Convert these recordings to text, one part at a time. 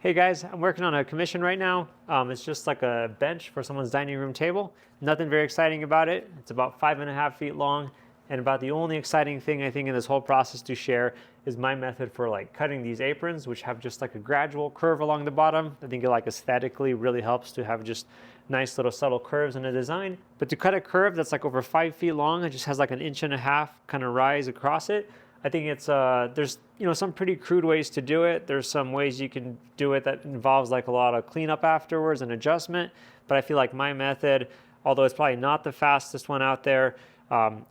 Hey guys, I'm working on a commission right now. It's just like a bench for someone's dining room table. Nothing very exciting about it. It's about 5.5 feet long. And about the only exciting thing I think in this whole process to share is my method for like cutting these aprons, which have just like a gradual curve along the bottom. I think it like aesthetically really helps to have just nice little subtle curves in the design. But to cut a curve that's like over 5 feet long, it just has like an 1.5 inch kind of rise across it. I think it's there's some pretty crude ways to do it. There's some ways you can do it that involves like a lot of cleanup afterwards and adjustment. But I feel like my method, although it's probably not the fastest one out there,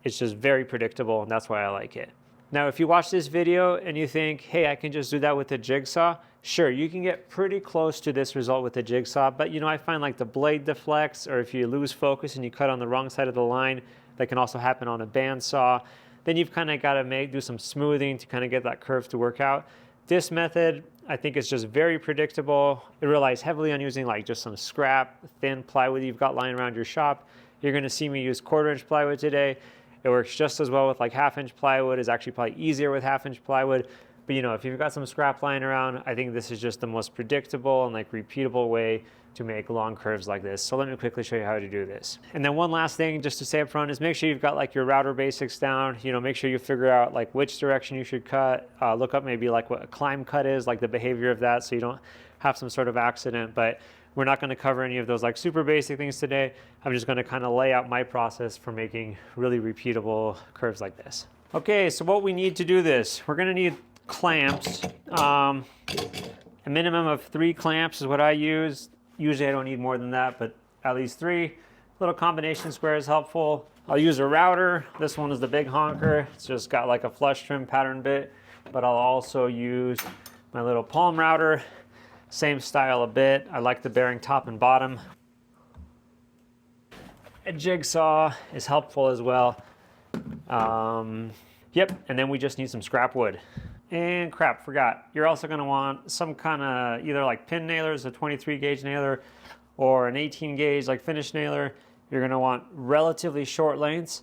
it's just very predictable, and that's why I like it. Now, if you watch this video and you think, hey, I can just do that with a jigsaw, sure, you can get pretty close to this result with a jigsaw, but I find like the blade deflects, or if you lose focus and you cut on the wrong side of the line, that can also happen on a bandsaw. Then you've kind of got to do some smoothing to kind of get that curve to work out. This method, I think, is just very predictable. It relies heavily on using like just some scrap, thin plywood you've got lying around your shop. You're going to see me use 1/4 inch plywood today. It works just as well with like 1/2 inch plywood. It's actually probably easier with 1/2 inch plywood. But if you've got some scrap lying around, I think this is just the most predictable and like repeatable way to make long curves like this. So let me quickly show you how to do this. And then one last thing just to say up front is make sure you've got like your router basics down. Make sure you figure out like which direction you should cut. Look up maybe like what a climb cut is, like the behavior of that, so you don't have some sort of accident. But we're not going to cover any of those like super basic things today. I'm just going to kind of lay out my process for making really repeatable curves like this. Okay, so what we need to do this, we're going to need clamps. A minimum of 3 clamps is what I use. Usually I don't need more than that, but at least 3. Little combination square is helpful. I'll use a router. This one is the big honker. It's just got like a flush trim pattern bit, but I'll also use my little palm router. Same style a bit. I like the bearing top and bottom. A jigsaw is helpful as well. Yep, and then we just need some scrap wood. And crap, forgot. You're also going to want some kind of either like pin nailers, a 23 gauge nailer, or an 18 gauge like finish nailer. You're going to want relatively short lengths.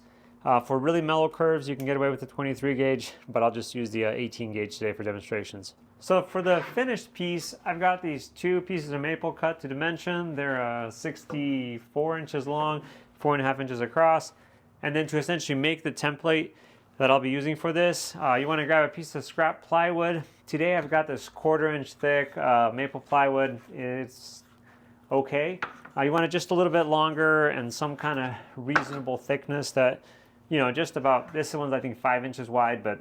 For really mellow curves, you can get away with the 23 gauge, but I'll just use the 18 gauge today for demonstrations. So for the finished piece, I've got these 2 pieces of maple cut to dimension. They're 64 inches long, 4.5 inches across. And then to essentially make the template that I'll be using for this, you want to grab a piece of scrap plywood. Today I've got this 1/4 inch thick maple plywood. It's okay. You want it just a little bit longer and some kind of reasonable thickness that, just about, this one's I think 5 inches wide, but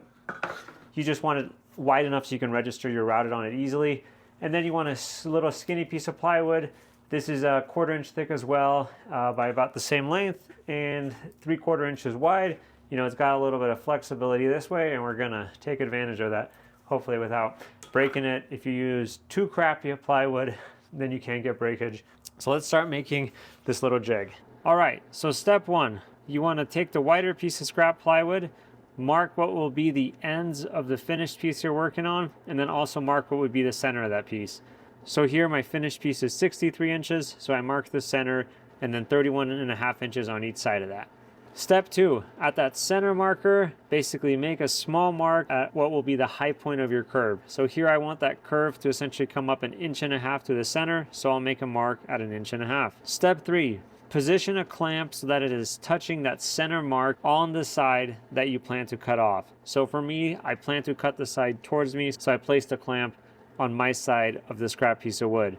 you just want it wide enough so you can register your routed on it easily. And then you want a little skinny piece of plywood. This is a 1/4 inch thick as well, by about the same length and 3/4 inches wide. It's got a little bit of flexibility this way, and we're gonna take advantage of that, hopefully without breaking it. If you use too crappy a plywood, then you can get breakage. So let's start making this little jig. All right, so step 1, you wanna take the wider piece of scrap plywood, mark what will be the ends of the finished piece you're working on, and then also mark what would be the center of that piece. So here my finished piece is 63 inches, so I mark the center, and then 31.5 inches on each side of that. Step 2, at that center marker, basically make a small mark at what will be the high point of your curve. So here I want that curve to essentially come up 1.5 inches to the center, so I'll make a mark at 1.5 inches. Step 3, position a clamp so that it is touching that center mark on the side that you plan to cut off. So for me, I plan to cut the side towards me, so I placed a clamp on my side of the scrap piece of wood.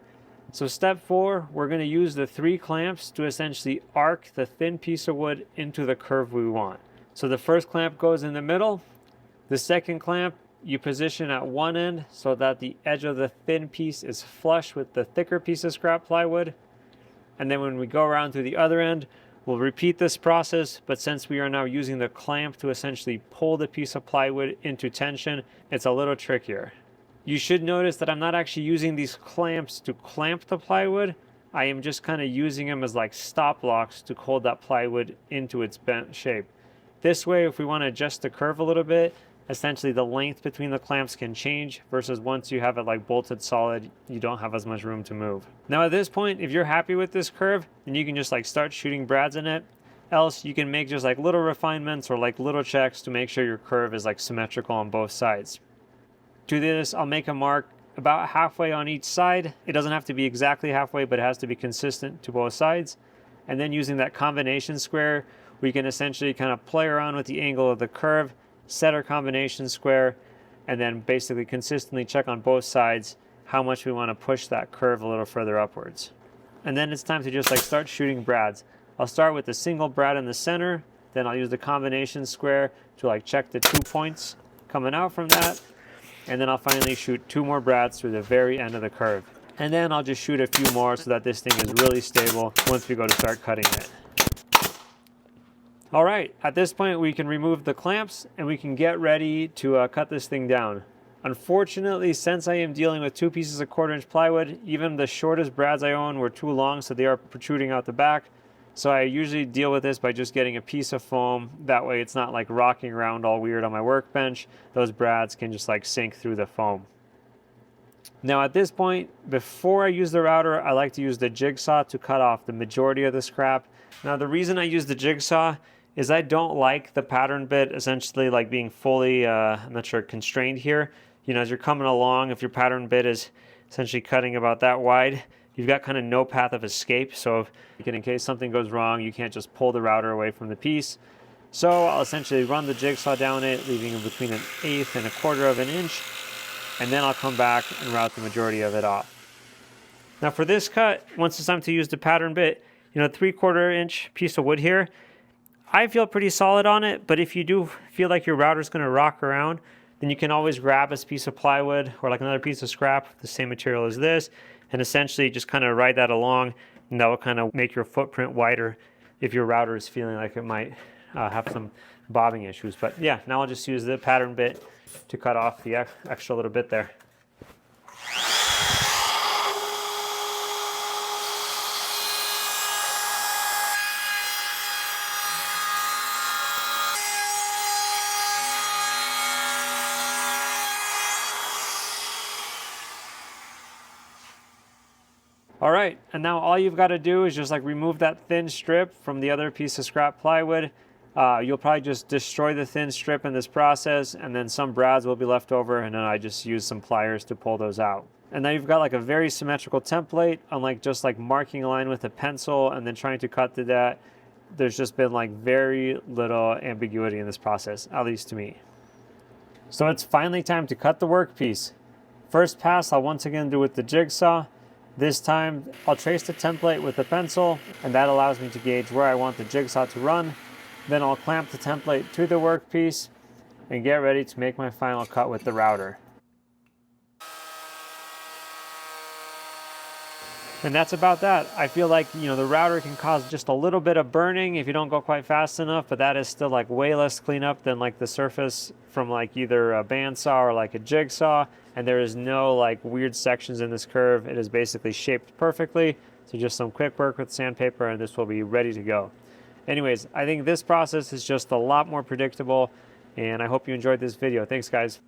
So step 4, we're going to use the 3 clamps to essentially arc the thin piece of wood into the curve we want. So the first clamp goes in the middle. The second clamp you position at one end so that the edge of the thin piece is flush with the thicker piece of scrap plywood. And then when we go around to the other end, we'll repeat this process, but since we are now using the clamp to essentially pull the piece of plywood into tension, it's a little trickier. You should notice that I'm not actually using these clamps to clamp the plywood. I am just kind of using them as like stop blocks to hold that plywood into its bent shape. This way, if we want to adjust the curve a little bit, essentially the length between the clamps can change, versus once you have it like bolted solid, you don't have as much room to move. Now at this point, if you're happy with this curve, then you can just like start shooting brads in it. Else you can make just like little refinements or like little checks to make sure your curve is like symmetrical on both sides. To this, I'll make a mark about halfway on each side. It doesn't have to be exactly halfway, but it has to be consistent to both sides. And then using that combination square, we can essentially kind of play around with the angle of the curve, set our combination square, and then basically consistently check on both sides how much we want to push that curve a little further upwards. And then it's time to just like start shooting brads. I'll start with the single brad in the center, then I'll use the combination square to like check the 2 points coming out from that. And then I'll finally shoot 2 more brads through the very end of the curve. And then I'll just shoot a few more so that this thing is really stable once we go to start cutting it. All right, at this point we can remove the clamps and we can get ready to cut this thing down. Unfortunately, since I am dealing with 2 pieces of 1/4 inch plywood, even the shortest brads I own were too long, so they are protruding out the back. So I usually deal with this by just getting a piece of foam. That way it's not like rocking around all weird on my workbench. Those brads can just like sink through the foam. Now at this point, before I use the router, I like to use the jigsaw to cut off the majority of the scrap. Now the reason I use the jigsaw is I don't like the pattern bit essentially like being fully, I'm not sure, constrained here. You know, as you're coming along, if your pattern bit is essentially cutting about that wide, you've got kind of no path of escape. So in case something goes wrong, you can't just pull the router away from the piece. So I'll essentially run the jigsaw down it, leaving it between 1/8 and 1/4 of an inch. And then I'll come back and route the majority of it off. Now for this cut, once it's time to use the pattern bit, you know, 3/4 inch piece of wood here, I feel pretty solid on it, but if you do feel like your router is going to rock around, then you can always grab a piece of plywood or like another piece of scrap, the same material as this, and essentially just kind of ride that along, and that will kind of make your footprint wider if your router is feeling like it might have some bobbing issues. But yeah, now I'll just use the pattern bit to cut off the extra little bit there. All right, and now all you've got to do is just like remove that thin strip from the other piece of scrap plywood. You'll probably just destroy the thin strip in this process, and then some brads will be left over, and then I just use some pliers to pull those out. And now you've got like a very symmetrical template, unlike just like marking a line with a pencil and then trying to cut to that. There's just been like very little ambiguity in this process, at least to me. So it's finally time to cut the workpiece. First pass I'll once again do with the jigsaw. This time I'll trace the template with a pencil, and that allows me to gauge where I want the jigsaw to run. Then I'll clamp the template to the workpiece and get ready to make my final cut with the router. And that's about that. I feel like, you know, the router can cause just a little bit of burning if you don't go quite fast enough, but that is still like way less cleanup than like the surface from like either a bandsaw or like a jigsaw. And there is no like weird sections in this curve. It is basically shaped perfectly. So just some quick work with sandpaper and this will be ready to go. Anyways, I think this process is just a lot more predictable, and I hope you enjoyed this video. Thanks, guys.